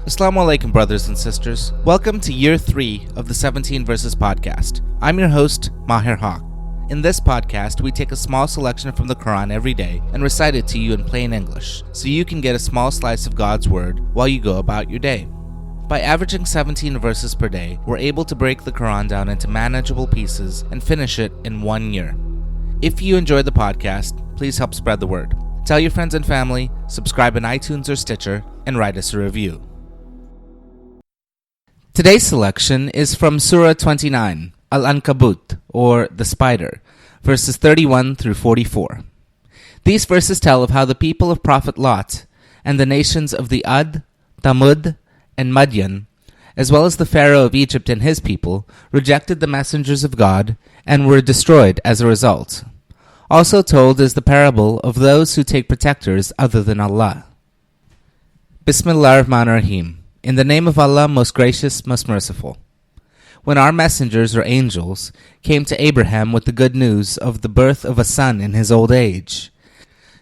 As-salaam wa-alaikum, brothers and sisters. Welcome to Year 3 of the 17 Verses podcast. I'm your host, Maher Haq. In this podcast, we take a small selection from the Quran every day and recite it to you in plain English, so you can get a small slice of God's Word while you go about your day. By averaging 17 verses per day, we're able to break the Quran down into manageable pieces and finish it in 1 year. If you enjoyed the podcast, please help spread the word. Tell your friends and family, subscribe in iTunes or Stitcher, and write us a review. Today's selection is from Surah 29, Ankabüt, or the Spider, verses 31 through 44. These verses tell of how the people of Prophet Lot and the nations of the Ad, Thamüd and Madyan, as well as the Pharaoh of Egypt and his people, rejected the messengers of God and were destroyed as a result. Also told is the parable of those who take protectors other than Allah. Bismillah ar-Rahman ar-Rahim. In the name of Allah, most gracious, most merciful. When our messengers or angels came to Abraham with the good news of the birth of a son in his old age,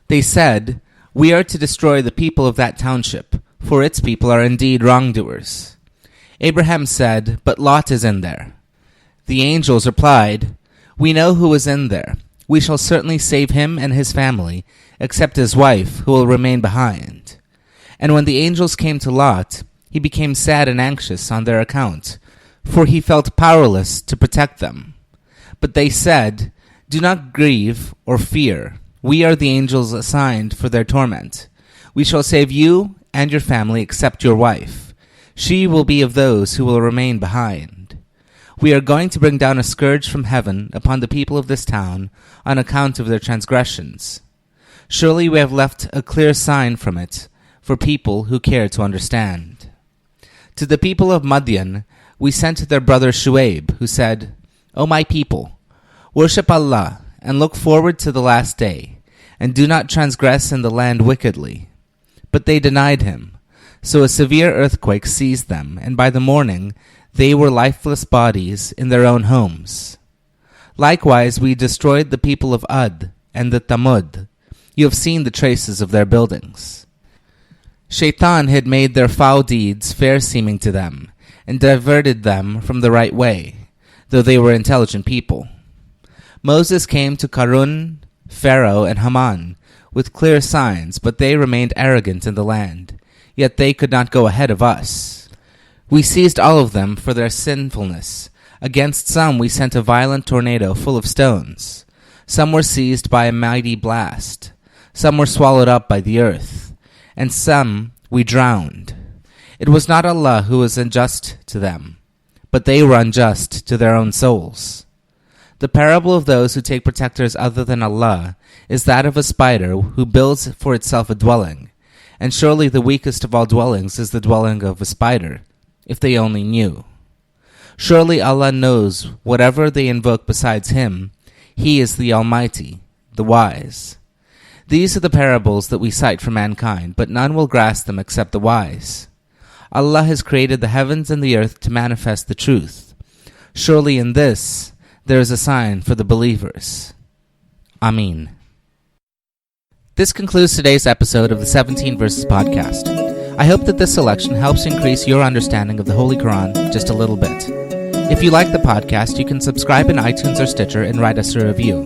they said, "We are to destroy the people of that township, for its people are indeed wrongdoers." Abraham said, "But Lot is in there." The angels replied, "We know who is in there. We shall certainly save him and his family, except his wife, who will remain behind." And when the angels came to Lot, he became sad and anxious on their account, for he felt powerless to protect them. But they said, "Do not grieve or fear. We are the angels assigned for their torment. We shall save you and your family except your wife. She will be of those who will remain behind. We are going to bring down a scourge from heaven upon the people of this town on account of their transgressions. Surely we have left a clear sign from it for people who care to understand." To the people of Madyan, we sent their brother Shu'aib, who said, "O my people, worship Allah and look forward to the last day, and do not transgress in the land wickedly." But they denied him. So a severe earthquake seized them, and by the morning they were lifeless bodies in their own homes. Likewise, we destroyed the people of Ad and the Thamüd. You have seen the traces of their buildings. Shaitan had made their foul deeds fair-seeming to them, and diverted them from the right way, though they were intelligent people. Moses came to Qarun, Pharaoh, and Haman with clear signs, but they remained arrogant in the land, yet they could not go ahead of us. We seized all of them for their sinfulness. Against some we sent a violent tornado full of stones. Some were seized by a mighty blast. Some were swallowed up by the earth, and some we drowned. It was not Allah who was unjust to them, but they were unjust to their own souls. The parable of those who take protectors other than Allah is that of a spider who builds for itself a dwelling, and surely the weakest of all dwellings is the dwelling of a spider, if they only knew. Surely Allah knows whatever they invoke besides Him. He is the Almighty, the Wise. These are the parables that we cite for mankind, but none will grasp them except the wise. Allah has created the heavens and the earth to manifest the truth. Surely in this there is a sign for the believers. Ameen. This concludes today's episode of the 17 Verses podcast. I hope that this selection helps increase your understanding of the Holy Quran just a little bit. If you like the podcast, you can subscribe in iTunes or Stitcher and write us a review.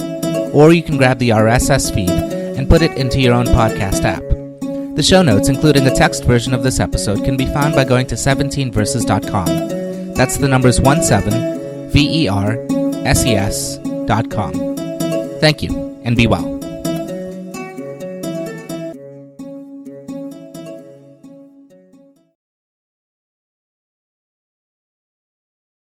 Or you can grab the RSS feed and put it into your own podcast app. The show notes, including a text version of this episode, can be found by going to 17verses.com. That's the numbers 17, VERSES.com. Thank you, and be well.